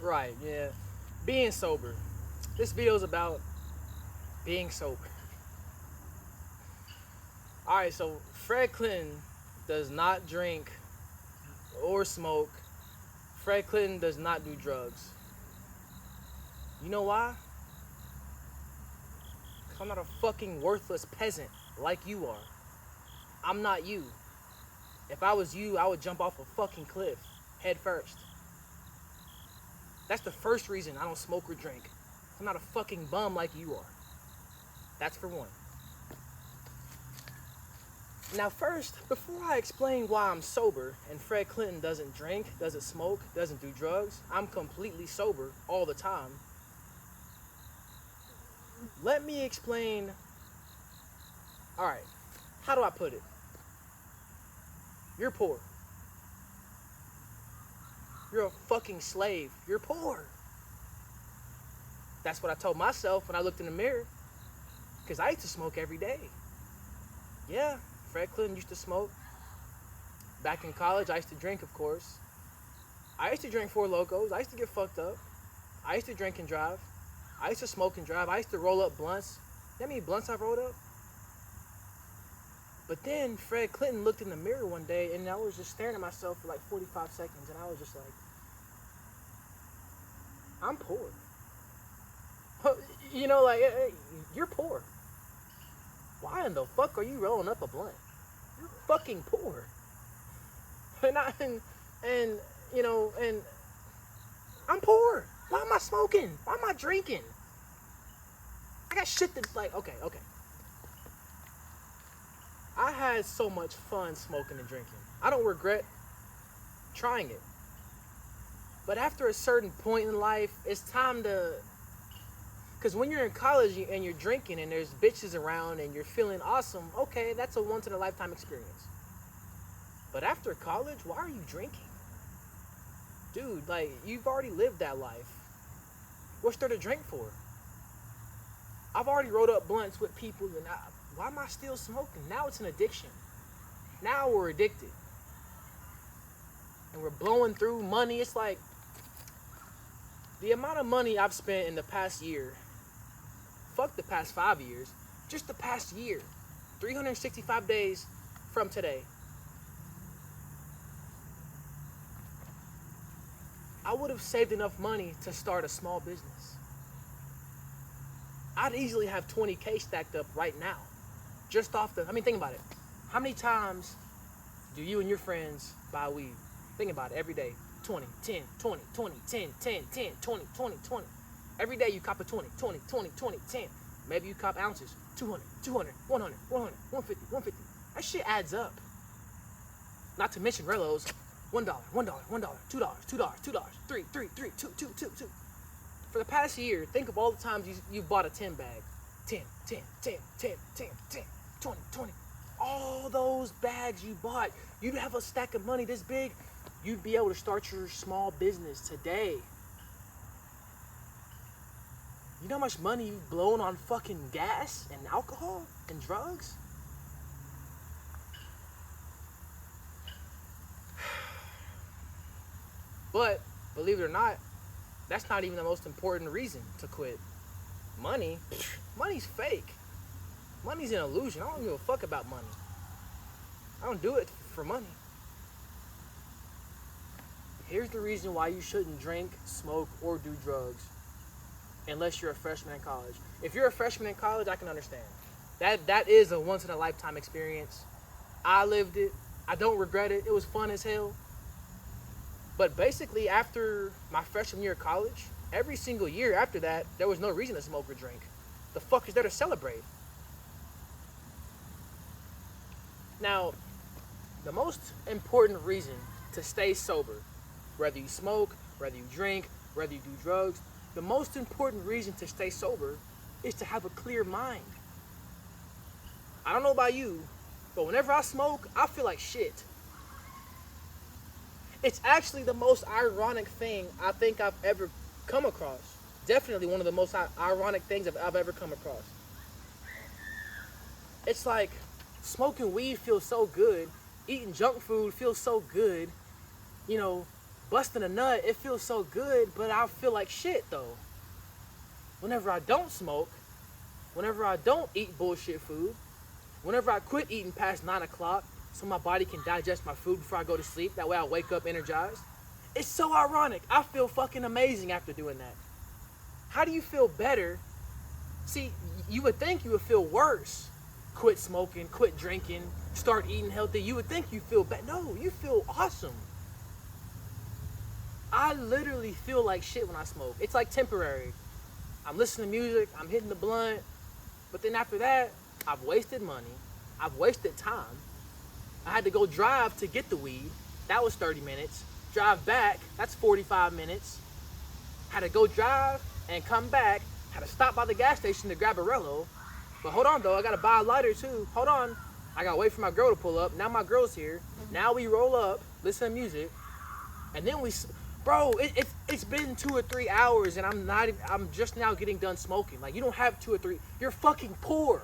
Right, yeah. Being sober. This video is about being sober. Alright, so Fred Clinton does not drink or smoke. Fred Clinton does not do drugs. You know why? 'Cause I'm not a fucking worthless peasant like you are. I'm not you. If I was you, I would jump off a fucking cliff head first. That's the first reason I don't smoke or drink. I'm not a fucking bum like you are. That's for one. Now first, before I explain why I'm sober and Fred Clinton doesn't drink, doesn't smoke, doesn't do drugs, I'm completely sober all the time. Let me explain. Alright, how do I put it? You're poor. You're a fucking slave. You're poor. That's what I told myself when I looked in the mirror. Because I used to smoke every day. Yeah, Fred Clinton used to smoke. Back in college, I used to drink, of course. I used to drink Four Locos. I used to get fucked up. I used to drink and drive. I used to smoke and drive. I used to roll up blunts. You know how many blunts I've rolled up? But then Fred Clinton looked in the mirror one day and I was just staring at myself for like 45 seconds and I was just like, I'm poor. You know, like, hey, you're poor. Why in the fuck are you rolling up a blunt? You're fucking poor. And you know, and I'm poor. Why am I smoking? Why am I drinking? I got shit that, like, okay. I had so much fun smoking and drinking. I don't regret trying it. But after a certain point in life, it's time to... Because when you're in college and you're drinking and there's bitches around and you're feeling awesome, okay, that's a once-in-a-lifetime experience. But after college, why are you drinking? Dude, like, you've already lived that life. What's there to drink for? I've already rolled up blunts with people and why am I still smoking? Now it's an addiction. Now we're addicted. And we're blowing through money. It's like the amount of money I've spent in the past year, fuck the past 5 years, just the past year, 365 days from today. I would have saved enough money to start a small business. I'd easily have 20K stacked up right now. Just off the, I mean, think about it. How many times do you and your friends buy weed? Think about it every day. 20, 10, 20, 20, 10, 10, 10, 20, 20, 20. Every day you cop a 20, 20, 20, 20, 10. Maybe you cop ounces. 200, 200, 100, 100, 150, 150. That shit adds up. Not to mention Relos. $1, $1, $1, $2, $2, $2, 3, 3, 3, 2, 2, 2, 2. For the past year, think of all the times you bought a 10 bag. 10, 10, 10, 10, 10, 10, 20, 20. All those bags you bought, you'd have a stack of money this big, you'd be able to start your small business today. You know how much money you've blown on fucking gas and alcohol and drugs? But, believe it or not, that's not even the most important reason to quit. Money? Money's fake. Money's an illusion. I don't give a fuck about money. I don't do it for money. Here's the reason why you shouldn't drink, smoke, or do drugs unless you're a freshman in college. If you're a freshman in college, I can understand. That is a once-in-a-lifetime experience. I lived it. I don't regret it. It was fun as hell. But basically, after my freshman year of college, every single year after that, there was no reason to smoke or drink. The fuck is there to celebrate? Now, the most important reason to stay sober, whether you smoke, whether you drink, whether you do drugs, the most important reason to stay sober is to have a clear mind. I don't know about you, but whenever I smoke, I feel like shit. It's actually the most ironic thing I think I've ever come across. Definitely one of the most ironic things I've ever come across. It's like smoking weed feels so good, eating junk food feels so good, you know, busting a nut, it feels so good, but I feel like shit though. Whenever I don't smoke, whenever I don't eat bullshit food, whenever I quit eating past 9 o'clock so my body can digest my food before I go to sleep, that way I wake up energized. It's so ironic. I feel fucking amazing after doing that. How do you feel better? See, you would think you would feel worse. Quit smoking, quit drinking, start eating healthy. You would think you feel bad. No, you feel awesome. I literally feel like shit when I smoke. It's like temporary. I'm listening to music, I'm hitting the blunt, but then after that, I've wasted money, I've wasted time. I had to go drive to get the weed. That was 30 minutes. Drive back, that's 45 minutes. Had to go drive and come back. Had to stop by the gas station to grab a Rello. But hold on though, I gotta buy a lighter too. Hold on. I gotta wait for my girl to pull up. Now my girl's here. Now we roll up, listen to music, and then bro, it's been 2 or 3 hours and I'm just now getting done smoking. Like, you don't have 2 or 3, you're fucking poor.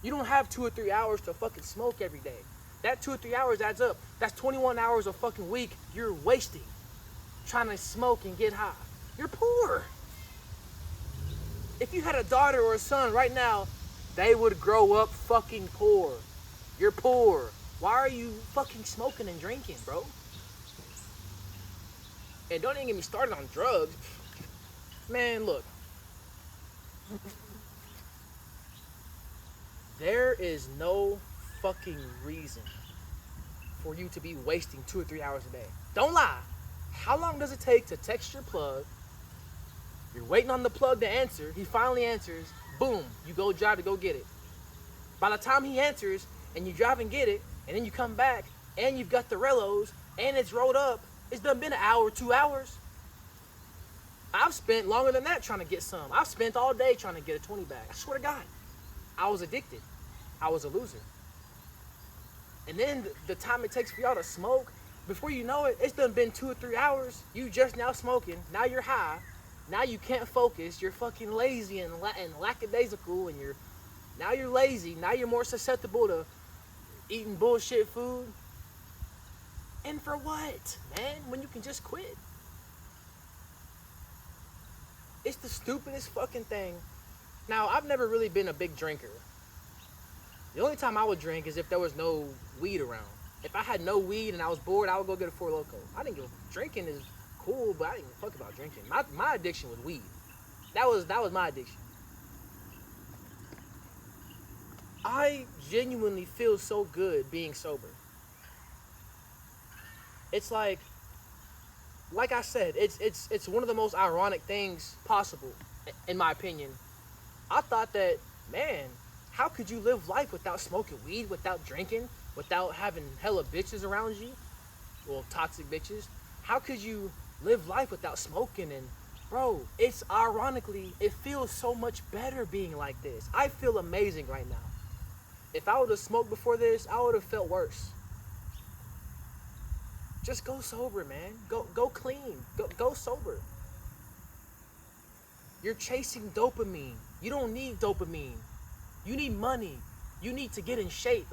You don't have 2 or 3 hours to fucking smoke every day. That 2 or 3 hours adds up. That's 21 hours a fucking week you're wasting trying to smoke and get high. You're poor. If you had a daughter or a son right now, they would grow up fucking poor. You're poor. Why are you fucking smoking and drinking, bro? And don't even get me started on drugs. Man, look. There is no fucking reason for you to be wasting 2 or 3 hours a day. Don't lie. How long does it take to text your plug? You're waiting on the plug to answer. He finally answers. Boom. You go drive to go get it. By the time he answers and you drive and get it, and then you come back and you've got the Rellos and it's rolled up, it's done been an hour, 2 hours. I've spent longer than that trying to get some. I've spent all day trying to get a 20 bag. I swear to God. I was addicted. I was a loser. And then the time it takes for y'all to smoke, before you know it, it's done been 2 or 3 hours. You just now smoking. Now you're high. Now you can't focus. You're fucking lazy and lackadaisical, and now you're lazy. Now you're more susceptible to eating bullshit food. And for what, man? When you can just quit. It's the stupidest fucking thing. Now, I've never really been a big drinker. The only time I would drink is if there was no weed around. If I had no weed and I was bored, I would go get a Four Loko. Drinking is cool, but I didn't give a fuck about drinking. My addiction was weed. That was my addiction. I genuinely feel so good being sober. It's like I said, it's one of the most ironic things possible, in my opinion. I thought that, man, how could you live life without smoking weed, without drinking, without having hella bitches around you? Well, toxic bitches. How could you live life without smoking? And bro, it feels so much better being like this. I feel amazing right now. If I would have smoked before this, I would have felt worse. Just go sober, man. Go clean. Go sober. You're chasing dopamine. You don't need dopamine. You need money. You need to get in shape.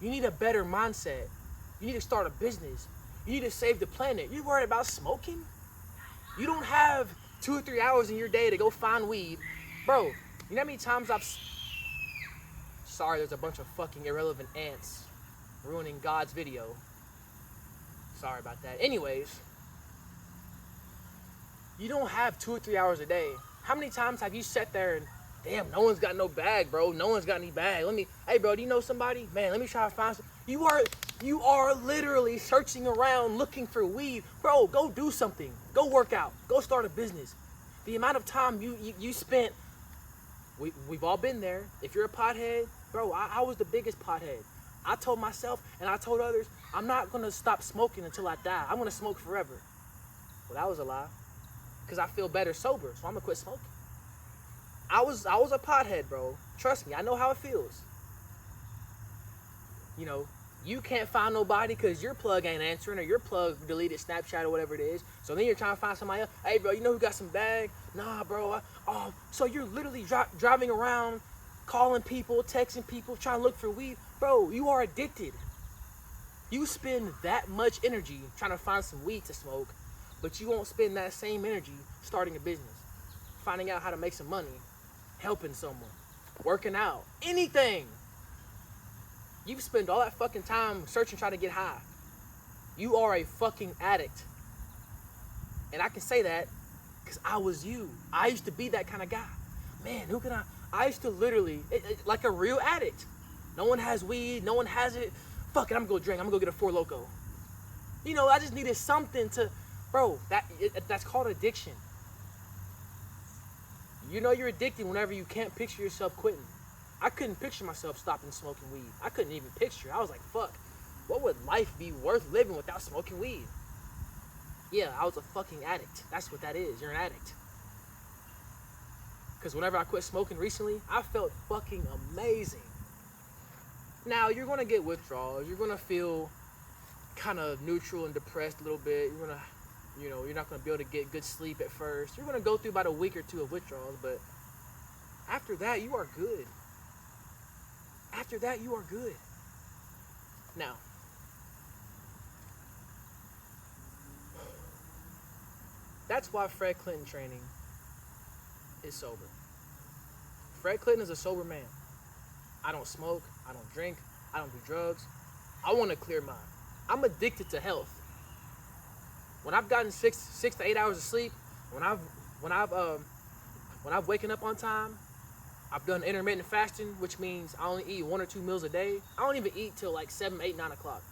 You need a better mindset. You need to start a business. You need to save the planet. You're worried about smoking? You don't have 2 or 3 hours in your day to go find weed. Bro, you know how many times Sorry, there's a bunch of fucking irrelevant ants ruining God's video. Sorry about that. Anyways, you don't have 2 or 3 hours a day. How many times have you sat there and, damn, no one's got no bag, bro. No one's got any bag. Hey, bro, do you know somebody? Man, let me try to find some. You are literally searching around looking for weed. Bro, go do something. Go work out. Go start a business. The amount of time you spent, we've all been there. If you're a pothead, bro, I was the biggest pothead. I told myself and I told others, I'm not going to stop smoking until I die. I'm going to smoke forever. Well, that was a lie. Because I feel better sober, so I'm going to quit smoking. I was a pothead, bro. Trust me, I know how it feels. You know, you can't find nobody because your plug ain't answering, or your plug deleted Snapchat or whatever it is. So then you're trying to find somebody else. Hey, bro, you know who got some bag? Nah, bro. So you're literally driving around, calling people, texting people, trying to look for weed. Bro, you are addicted. You spend that much energy trying to find some weed to smoke. But you won't spend that same energy starting a business, finding out how to make some money, helping someone, working out, anything. You spend all that fucking time searching, trying to get high. You are a fucking addict. And I can say that because I was you. I used to be that kind of guy. Man, I used to literally, like a real addict. No one has weed, no one has it. Fuck it, I'm gonna go drink, I'm gonna go get a Four Loko. You know, I just needed something to, bro, that's called addiction. You know you're addicted whenever you can't picture yourself quitting. I couldn't picture myself stopping smoking weed. I couldn't even picture. I was like, fuck, what would life be worth living without smoking weed? Yeah, I was a fucking addict. That's what that is. You're an addict. Because whenever I quit smoking recently, I felt fucking amazing. Now, you're going to get withdrawals. You're going to feel kind of neutral and depressed a little bit. You're going to, you're not going to be able to get good sleep at first. You're going to go through about a week or two of withdrawals, but after that, you are good. After that, you are good. Now, that's why Fred Clintonn training is sober. Fred Clintonn is a sober man. I don't smoke, I don't drink, I don't do drugs. I want a clear mind. I'm addicted to health. When I've gotten 6 to 8 hours of sleep, when I've waken up on time, I've done intermittent fasting, which means I only eat 1 or 2 meals a day. I don't even eat till like 7, 8, 9 o'clock.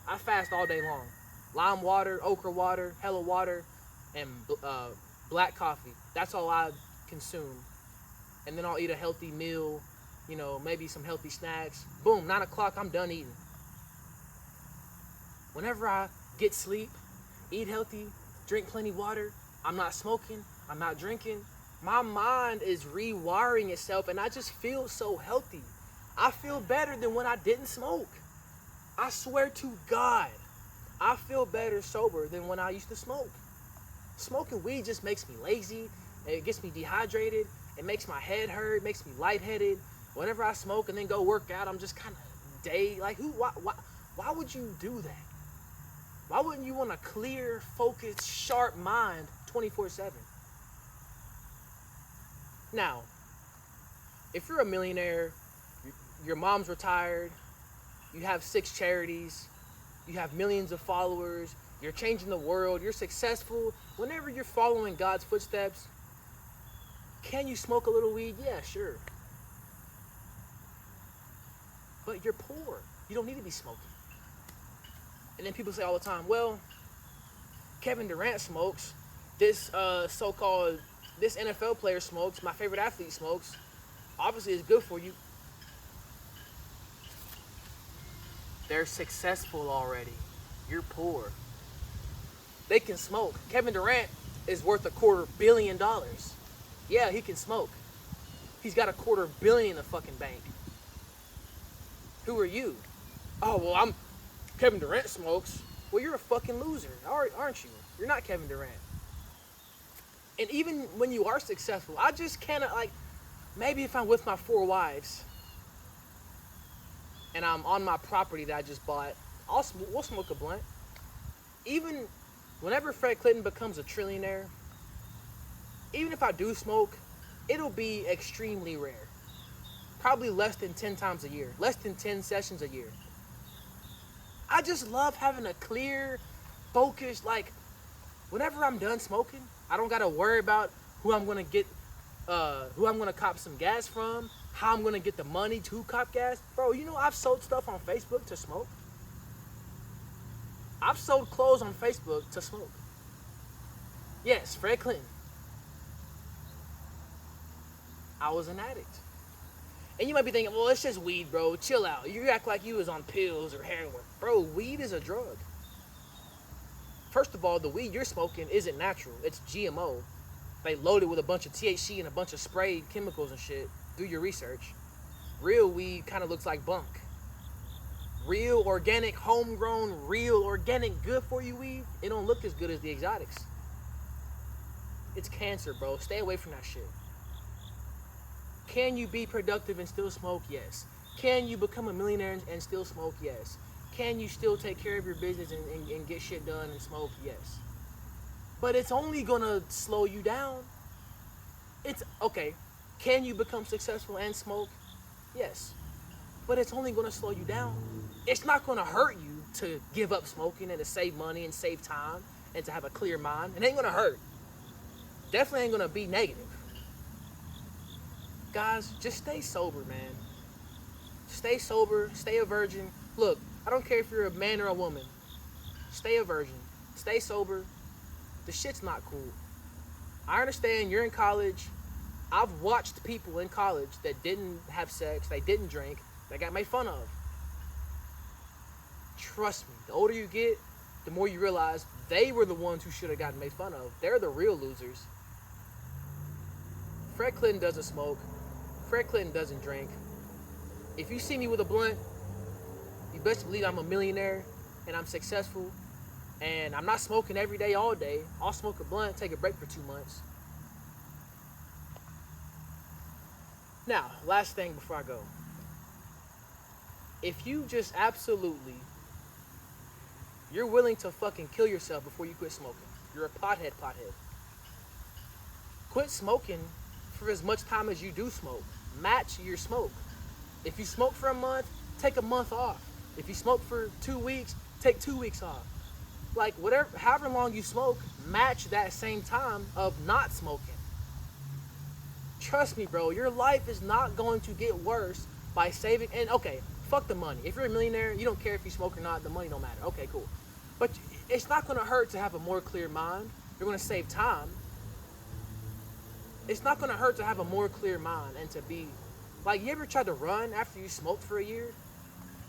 I fast all day long. Lime water, okra water, hella water, and black coffee. That's all I consume. And then I'll eat a healthy meal, maybe some healthy snacks. Boom, 9 o'clock, I'm done eating. Whenever I get sleep, eat healthy, drink plenty of water, I'm not smoking, I'm not drinking, my mind is rewiring itself and I just feel so healthy. I feel better than when I didn't smoke. I swear to God, I feel better sober than when I used to smoke. Smoking weed just makes me lazy, it gets me dehydrated, it makes my head hurt, it makes me lightheaded. Whenever I smoke and then go work out, I'm just kind of why would you do that? Why wouldn't you want a clear, focused, sharp mind 24/7? Now, if you're a millionaire, your mom's retired, you have 6 charities, you have millions of followers, you're changing the world, you're successful, whenever you're following God's footsteps, can you smoke a little weed? Yeah, sure. But you're poor. You don't need to be smoking. And then people say all the time, well, Kevin Durant smokes, this this NFL player smokes, my favorite athlete smokes. Obviously it's good for you. They're successful already. You're poor. They can smoke. Kevin Durant is worth $250 million. Yeah, he can smoke. He's got $250 million in the fucking bank. Who are you? Oh, well, Kevin Durant smokes. Well, you're a fucking loser, aren't you? You're not Kevin Durant. And even when you are successful, I just cannot, maybe if I'm with my 4 wives and I'm on my property that I just bought, we'll smoke a blunt. Even whenever Fred Clintonn becomes a trillionaire, even if I do smoke, it'll be extremely rare. Probably less than 10 times a year, less than 10 sessions a year. I just love having a clear, focused, whenever I'm done smoking, I don't gotta worry about who I'm gonna cop some gas from, how I'm gonna get the money to cop gas. Bro, I've sold stuff on Facebook to smoke. I've sold clothes on Facebook to smoke. Yes, Fred Clintonn. I was an addict. And you might be thinking, well, it's just weed, bro. Chill out. You act like you was on pills or heroin. Bro, weed is a drug. First of all, the weed you're smoking isn't natural. It's GMO. They loaded with a bunch of THC and a bunch of spray chemicals and shit. Do your research. Real weed kind of looks like bunk. Real, organic, homegrown, real, organic, good for you weed, it don't look as good as the exotics. It's cancer, bro. Stay away from that shit. Can you be productive and still smoke? Yes. Can you become a millionaire and still smoke? Yes. Can you still take care of your business and get shit done and smoke? Yes. But it's only gonna slow you down. It's okay. Can you become successful and smoke? Yes. But it's only gonna slow you down. It's not gonna hurt you to give up smoking and to save money and save time and to have a clear mind. It ain't gonna hurt. Definitely ain't gonna be negative. Guys, just stay sober, man. Stay sober, stay a virgin. Look, I don't care if you're a man or a woman. Stay a virgin. Stay sober. The shit's not cool. I understand you're in college. I've watched people in college that didn't have sex, they didn't drink, they got made fun of. Trust me, the older you get, the more you realize they were the ones who should have gotten made fun of. They're the real losers. Fred Clinton doesn't smoke. Fred Clinton doesn't drink. If you see me with a blunt, you best believe I'm a millionaire and I'm successful and I'm not smoking every day, all day. I'll smoke a blunt, take a break for 2 months. Now, last thing before I go. If you just absolutely, you're willing to fucking kill yourself before you quit smoking. You're a pothead. Quit smoking for as much time as you do smoke. Match your smoke. If you smoke for a month, take a month off. If you smoke for 2 weeks, take 2 weeks off. Like whatever, however long you smoke, match that same time of not smoking. Trust me, bro, your life is not going to get worse by saving. And okay, fuck the money. If you're a millionaire, you don't care if you smoke or not, the money don't matter. Okay, cool. But it's not going to hurt to have a more clear mind. You're going to save time. It's not going to hurt to have a more clear mind and to be, like, you ever tried to run after you smoked for a year?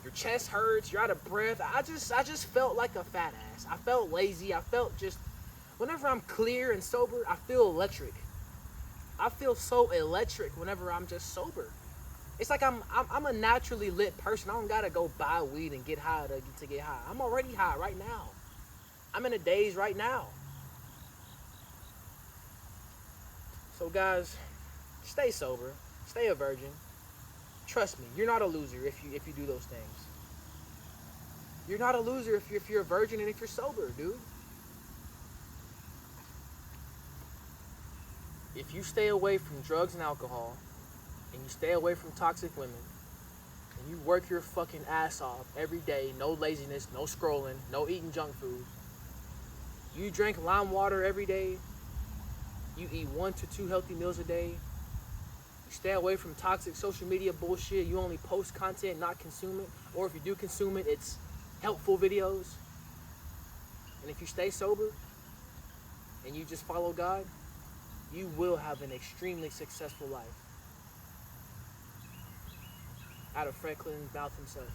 Your chest hurts, you're out of breath. I just felt like a fat ass. I felt lazy. I felt just, whenever I'm clear and sober, I feel electric. I feel so electric whenever I'm just sober. It's like I'm a naturally lit person. I don't gotta go buy weed and get high to get high. I'm already high right now. I'm in a daze right now. So guys, stay sober, stay a virgin. Trust me, you're not a loser if you do those things. You're not a loser if you're a virgin and if you're sober, dude. If you stay away from drugs and alcohol, and you stay away from toxic women, and you work your fucking ass off every day, no laziness, no scrolling, no eating junk food, you drink lime water every day, you eat 1 to 2 healthy meals a day, you stay away from toxic social media bullshit, you only post content, not consume it, or if you do consume it, it's helpful videos, and if you stay sober, and you just follow God, you will have an extremely successful life. Out of Fred Clinton's mouth himself.